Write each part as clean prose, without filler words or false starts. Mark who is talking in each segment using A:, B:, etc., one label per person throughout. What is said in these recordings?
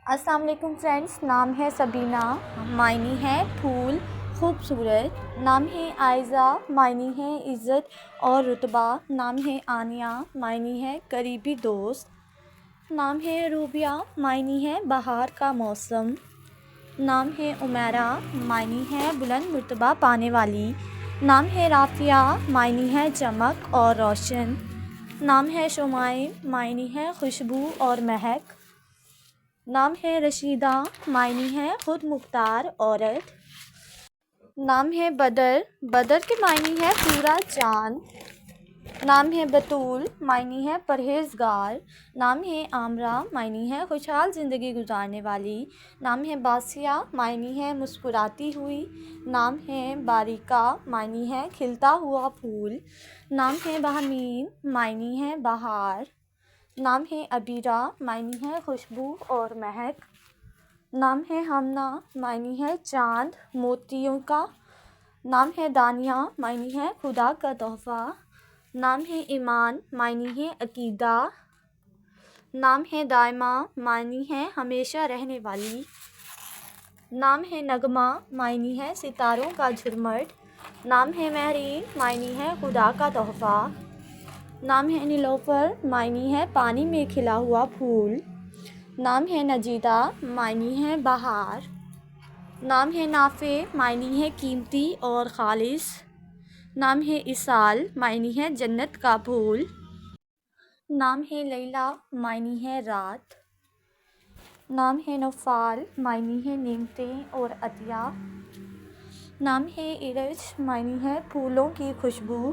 A: السلام علیکم فرینڈس، نام ہے سبینہ، معنی ہے پھول خوبصورت. نام ہے عائزہ، معنی ہے عزت اور رتبہ. نام ہے آنیہ، معنی ہے قریبی دوست. نام ہے روبیہ، معنی ہے بہار کا موسم. نام ہے عمیرہ، معنی ہے بلند مرتبہ پانے والی. نام ہے رافعہ، معنی ہے چمک اور روشن. نام ہے شمائم، معنی ہے خوشبو اور مہک. نام ہے رشیدہ، معنی ہے خود مختار عورت. نام ہے بدر، بدر کے معنی ہے پورا چاند. نام ہے بطول، معنی ہے پرہیزگار. نام ہے عامرہ، معنی ہے خوشحال زندگی گزارنے والی. نام ہے باسیہ، معنی ہے مسکراتی ہوئی. نام ہے باریکہ، معنی ہے کھلتا ہوا پھول. نام ہے بہمین، معنی ہے بہار. نام ہے عبیرہ، معنی ہے خوشبو اور مہک. نام ہے ہمنا، معنی ہے چاند موتیوں کا. نام ہے دانیہ، معنی ہے خدا کا تحفہ. نام ہے ایمان، معنی ہے عقیدہ. نام ہے دائمہ، معنی ہے ہمیشہ رہنے والی. نام ہے نغمہ، معنی ہے ستاروں کا جھرمٹ. نام ہے مہرین، معنی ہے خدا کا تحفہ. نام ہے نیلوفر، معنی ہے پانی میں کھلا ہوا پھول. نام ہے نجیدہ، معنی ہے بہار. نام ہے نافع، معنی ہے قیمتی اور خالص. نام ہے اصال، معنی ہے جنت کا پھول. نام ہے لیلی، معنی ہے رات. نام ہے نوفال، معنی ہے نعمتیں اور عطیہ. نام ہے ارج، معنی ہے پھولوں کی خوشبو.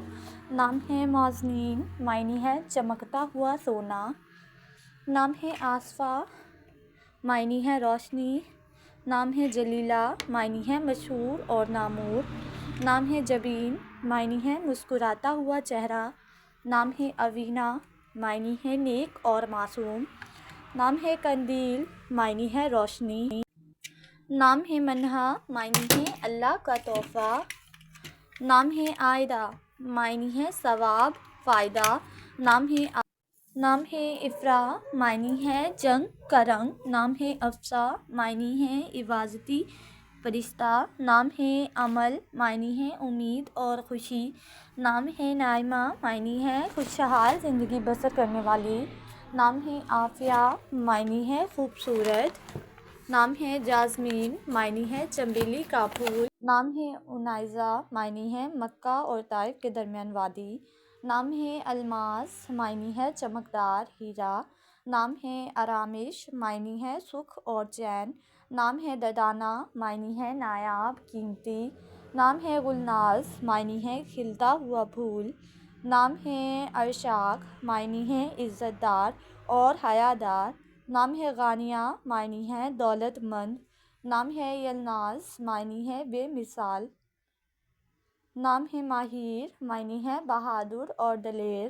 A: نام ہے نازنین، معنی ہے چمکتا ہوا سونا. نام ہے آصفہ، معنی ہے روشنی. نام ہے جلیلہ، معنی ہے مشہور اور نامور. نام ہے جبین، معنی ہے مسکراتا ہوا چہرہ. نام ہے اوینہ، معنی ہے نیک اور معصوم. نام ہے قندیل، معنی ہے روشنی. نام ہے منہا، معنی ہے اللہ کا تحفہ. نام ہے عائدہ، معنی ہے ثواب فائدہ. نام ہے افرا، معنی ہے جنگ کا رنگ. نام ہے افسا، معنی ہے حفاظتی فرشتہ. نام ہے امل، معنی ہے امید اور خوشی. نام ہے نائمہ، معنی ہے خوشحال زندگی بسر کرنے والی. نام ہے عافیہ، معنی ہے خوبصورت. نام ہے جاسمین، معنی ہے چنبیلی کا پھول. نام ہے عنائزہ، معنی ہے مکہ اور طائف کے درمیان وادی. نام ہے الماس، معنی ہے چمکدار ہیرا. نام ہے آرامش، معنی ہے سکھ اور چین. نام ہے دردانہ، معنی ہے نایاب قیمتی. نام ہے گلناز، معنی ہے کھلتا ہوا پھول. نام ہے ارشاق، معنی ہے عزت دار اور حیا دار. نام ہے غانیہ، معنی ہے دولت مند. نام ہے یلناز، معنی ہے بے مثال. نام ہے ماہر، معنی ہے بہادر اور دلیر.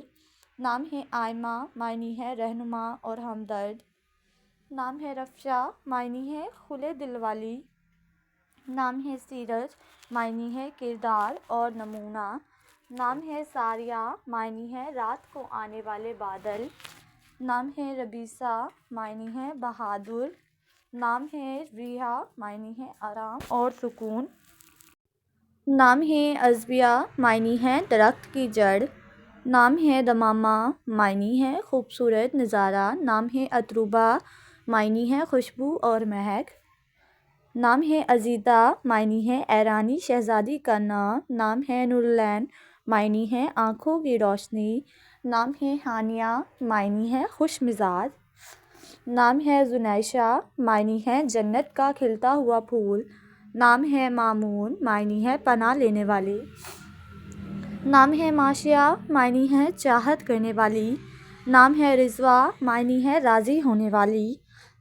A: نام ہے آئمہ، معنی ہے رہنما اور ہمدرد. نام ہے رفشہ، معنی ہے کھلے دل والی. نام ہے سیرج، معنی ہے کردار اور نمونہ. نام ہے ساریہ، معنی ہے رات کو آنے والے بادل. نام ہے ربیسہ، معنی ہے بہادر. نام ہے ریحہ، معنی ہے آرام اور سکون. نام ہے عزبیہ، معنی ہے درخت کی جڑ. نام ہے دمامہ، معنی ہے خوبصورت نظارہ. نام ہے اتروبہ، معنی ہے خوشبو اور مہک. نام ہے عزیزہ، معنی ہے ایرانی شہزادی کا نام. نام ہے نورالعین، معنی ہے آنکھوں کی روشنی. نام ہے ہانیہ، معنی ہے خوش مزاج. نام ہے زنیشہ، معنی ہے جنت کا کھلتا ہوا پھول. نام ہے مامون، معنی ہے پناہ لینے والی. نام ہے ماشیہ، معنی ہے چاہت کرنے والی. نام ہے رضویٰ، معنی ہے راضی ہونے والی.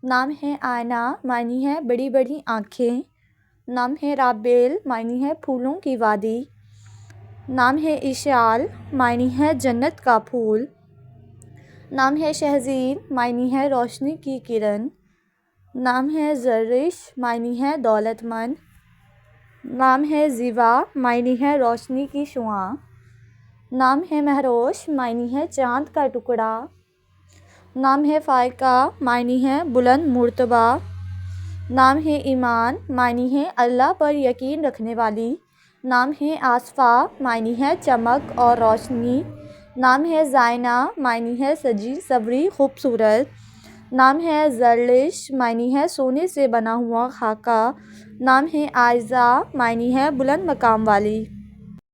A: نام ہے آئینہ، معنی ہے بڑی بڑی آنکھیں. نام ہے رابیل، معنی ہے پھولوں کی وادی. نام ہے اشعال، معنی ہے جنت کا پھول. نام ہے شہزین، معنی ہے روشنی کی کرن. نام ہے زرش، معنی ہے دولت مند. نام ہے زیبا، معنی ہے روشنی کی شعاع. نام ہے مہروش، معنی ہے چاند کا ٹکڑا. نام ہے فائقہ، معنی ہے بلند مرتبہ. نام ہے ایمان، معنی ہے اللہ پر یقین رکھنے والی۔ نام ہے آصفہ، معنی ہے چمک اور روشنی۔ نام ہے زائنہ، معنی ہے سجی سوری خوبصورت۔ نام ہے زرلش، معنی ہے سونے سے بنا ہوا خاکہ۔ نام ہے عائزہ، معنی ہے بلند مقام والی۔